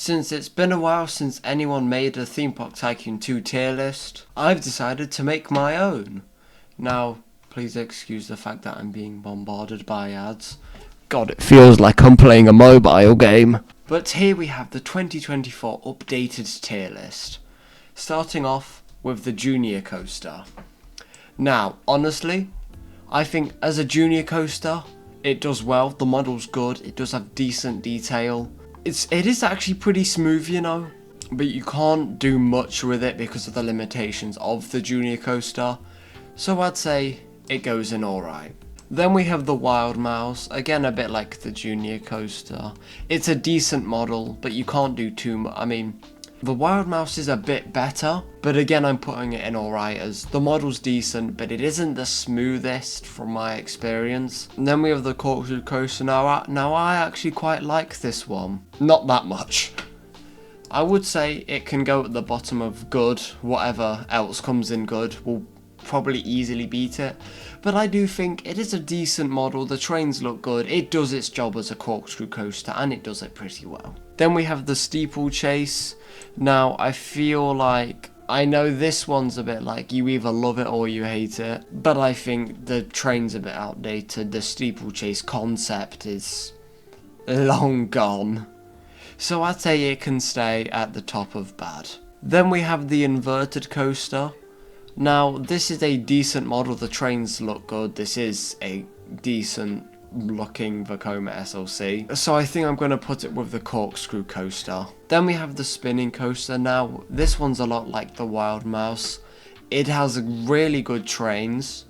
Since it's been a while since anyone made a Theme Park Tycoon 2 tier list, I've decided to make my own. Now, please excuse the fact that I'm being bombarded by ads. God, it feels like I'm playing a mobile game. But here we have the 2024 updated tier list. Starting off with the Junior Coaster. Now, honestly, I think as a Junior Coaster, it does well. The model's good. It does have decent detail. It is actually pretty smooth, you know, but you can't do much with it because of the limitations of the Junior Coaster. So I'd say it goes in alright. Then we have the Wild Mouse, again a bit like the Junior Coaster. It's a decent model, but you can't do too much. I mean, the Wild Mouse is a bit better, but again I'm putting it in alright as the model's decent, but it isn't the smoothest from my experience. And then we have the Corkscrew Coaster. Now I actually quite like this one. Not that much. I would say it can go at the bottom of good. Whatever else comes in good will probably easily beat it. But I do think it is a decent model. The trains look good. It does its job as a corkscrew coaster and it does it pretty well. Then we have the Steeplechase. Now I feel like, I know this one's a bit like you either love it or you hate it, but I think the train's a bit outdated. The Steeplechase concept is long gone. So I'd say it can stay at the top of bad. Then we have the Inverted Coaster. Now this is a decent model. The trains look good. This is a decent looking Vekoma SLC. So I think I'm going to put it with the Corkscrew Coaster. Then we have the Spinning Coaster. Now this one's a lot like the Wild Mouse. It has really good trains,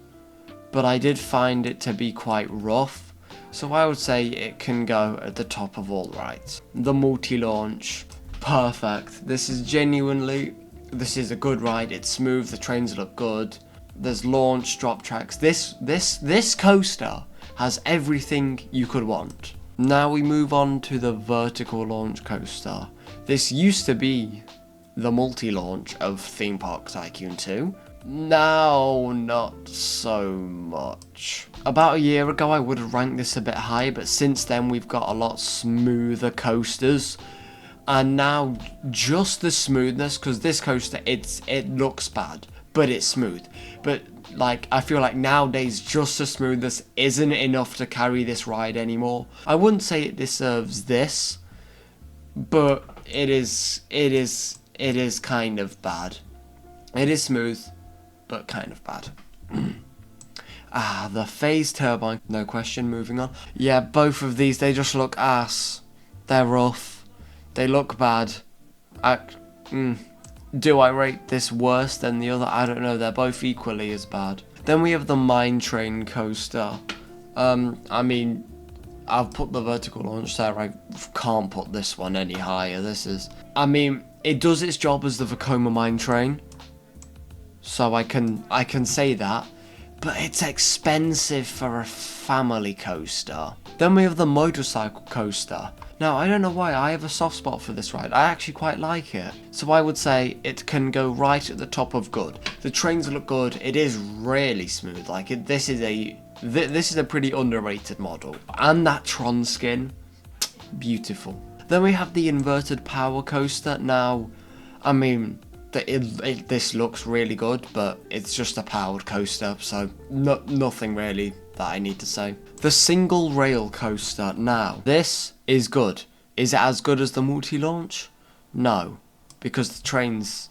but I did find it to be quite rough. So I would say it can go at the top of all right. The Multi-Launch. Perfect. This is a good ride. It's smooth. The trains look good. There's launch, drop tracks. This coaster has everything you could want. Now we move on to the Vertical Launch Coaster. This used to be the multi-launch of Theme Park Tycoon 2. Now, not so much. About a year ago, I would have ranked this a bit higher, but since then we've got a lot smoother coasters. And now, just the smoothness, because this coaster, it looks bad, but it's smooth. But like, I feel like nowadays, just the smoothness isn't enough to carry this ride anymore. I wouldn't say it deserves this, but it is kind of bad. It is smooth, but kind of bad. The Phase Turbine, no question, moving on. Yeah, both of these, they just look ass. They're rough. They look bad. Do I rate this worse than the other? I don't know, they're both equally as bad. Then we have the Mine Train Coaster. I mean, I've put the Vertical Launch there, I can't put this one any higher. I mean, it does its job as the Vekoma Mine Train, so I can say that, but it's expensive for a family coaster. Then we have the Motorcycle Coaster. Now, I don't know why, I have a soft spot for this ride. I actually quite like it. So I would say it can go right at the top of good. The trains look good. It is really smooth. Like, this is a pretty underrated model. And that Tron skin, beautiful. Then we have the Inverted Power Coaster. Now, I mean, this looks really good, but it's just a powered coaster, so nothing really that I need to say. The Single Rail Coaster. Now, this is good. Is it as good as the multi-launch? No, because the trains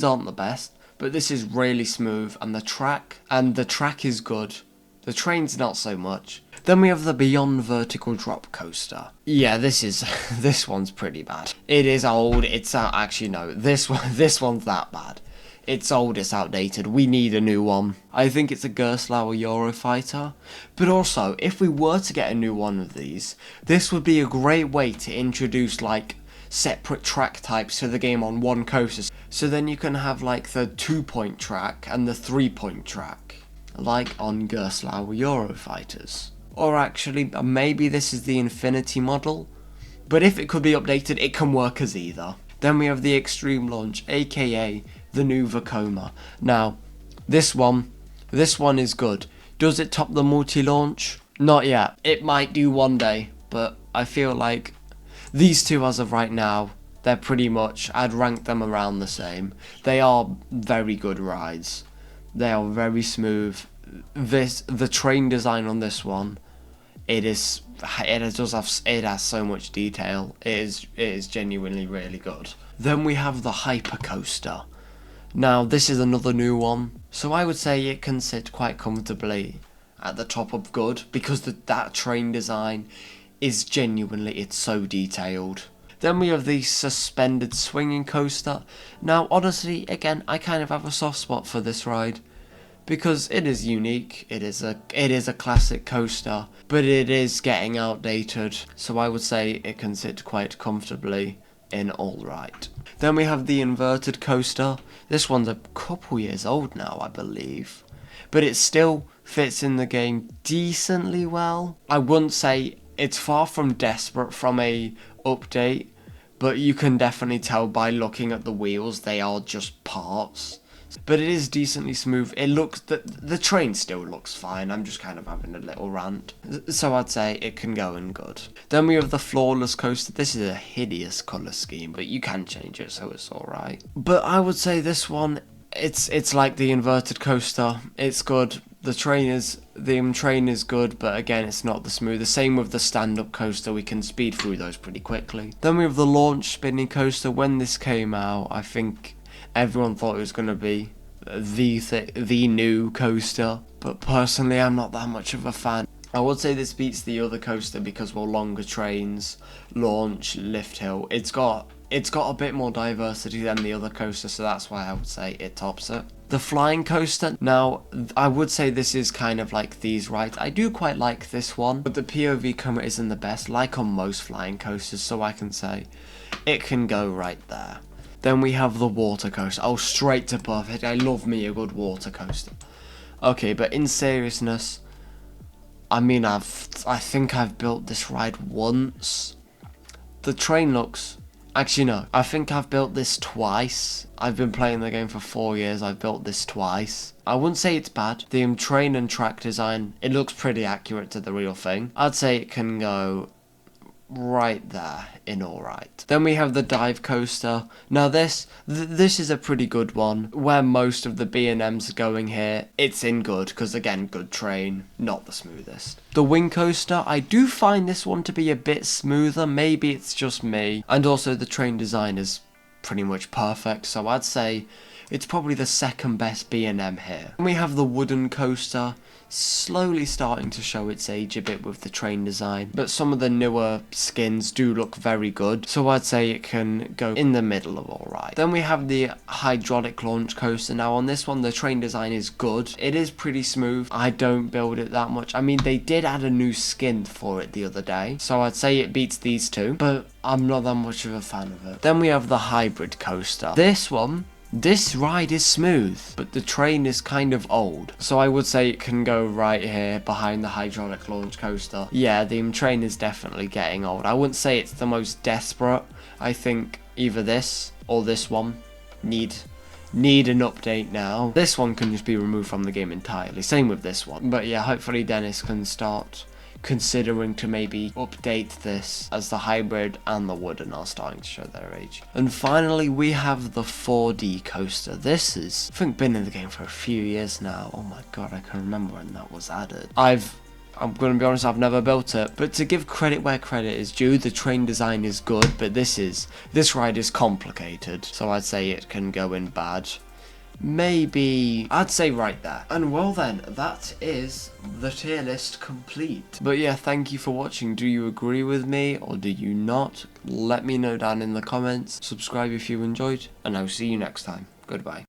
aren't the best, but this is really smooth, and the track is good. The train's not so much. Then we have the Beyond Vertical Drop Coaster. Yeah, this one's pretty bad. It is old. Actually no, this one's that bad. It's old, it's outdated, we need a new one. I think it's a Gerstlauer Eurofighter. But also, if we were to get a new one of these, this would be a great way to introduce like separate track types to the game on one coaster. So then you can have like the 2-point track and the 3-point track, like on Gerstlauer Eurofighters. Or actually, maybe this is the Infinity model, but if it could be updated, it can work as either. Then we have the Extreme Launch, aka the new Vekoma. Now, this one is good. Does it top the multi-launch? Not yet. It might do one day, but I feel like These two, as of right now, they're pretty much, I'd rank them around the same. They are very good rides. They are very smooth. The train design on this one, it has so much detail. It is genuinely really good. Then we have the hyper coaster. Now this is another new one, so I would say it can sit quite comfortably at the top of good, because that train design is genuinely, it's so detailed. Then we have the suspended swinging coaster. Now honestly, again, I kind of have a soft spot for this ride, because it is unique, it is a classic coaster, but it is getting outdated, so I would say it can sit quite comfortably in all right. Then we have the inverted coaster. This one's a couple years old now, I believe, but it still fits in the game decently well. I wouldn't say it's far from desperate from a update, but you can definitely tell by looking at the wheels they are just parts. But it is decently smooth. It looks, the train still looks fine. I'm just kind of having a little rant. So I'd say it can go in good. Then we have the flawless coaster. This is a hideous colour scheme, but you can change it, so it's alright. But I would say this one, it's like the inverted coaster. It's good. The train is good, but again, it's not the smoothest. Same with the stand-up coaster. We can speed through those pretty quickly. Then we have the launch spinning coaster. When this came out, I think everyone thought it was going to be the new coaster, but personally I'm not that much of a fan. I would say this beats the other coaster because, well, longer trains, launch, lift hill. It's got a bit more diversity than the other coaster, so that's why I would say it tops it. The flying coaster, now I would say this is kind of like these rides. I do quite like this one, but the POV camera isn't the best, like on most flying coasters, so I can say it can go right there. Then we have the water coaster. Oh, straight to perfect. I love me a good water coaster. Okay, but in seriousness, I mean, I think I've built this ride once. The train looks... Actually, no. I think I've built this twice. I've been playing the game for 4 years. I've built this twice. I wouldn't say it's bad. The train and track design, it looks pretty accurate to the real thing. I'd say it can go right there in alright. Then we have the dive coaster. Now this is a pretty good one. Where most of the B&Ms are going here, it's in good, because again, good train, not the smoothest. The wing coaster, I do find this one to be a bit smoother. Maybe it's just me. And also the train design is pretty much perfect, so I'd say it's probably the second best B&M here. Then we have the wooden coaster, slowly starting to show its age a bit with the train design, but some of the newer skins do look very good, so I'd say it can go in the middle of alright. Then we have the hydraulic launch coaster. Now on this one, the train design is good. It is pretty smooth. I don't build it that much. I mean, they did add a new skin for it the other day, so I'd say it beats these two, but I'm not that much of a fan of it. Then we have the hybrid coaster. This ride is smooth, but the train is kind of old, so I would say it can go right here behind the hydraulic launch coaster. Yeah, the train is definitely getting old. I wouldn't say it's the most desperate. I think either this or this one need an update now. This one can just be removed from the game entirely. Same with this one. But yeah, hopefully Dennis can start considering to maybe update this, as the hybrid and the wooden are starting to show their age. And finally, we have the 4D coaster. This is, I think, been in the game for a few years now. Oh my god, I can remember when that was added. I'm going to be honest, I've never built it, but to give credit where credit is due, the train design is good, but this ride is complicated, so I'd say it can go in bad. Maybe, I'd say right there. And well then, that is the tier list complete. But yeah, thank you for watching. Do you agree with me or do you not? Let me know down in the comments. Subscribe if you enjoyed, and I'll see you next time. Goodbye.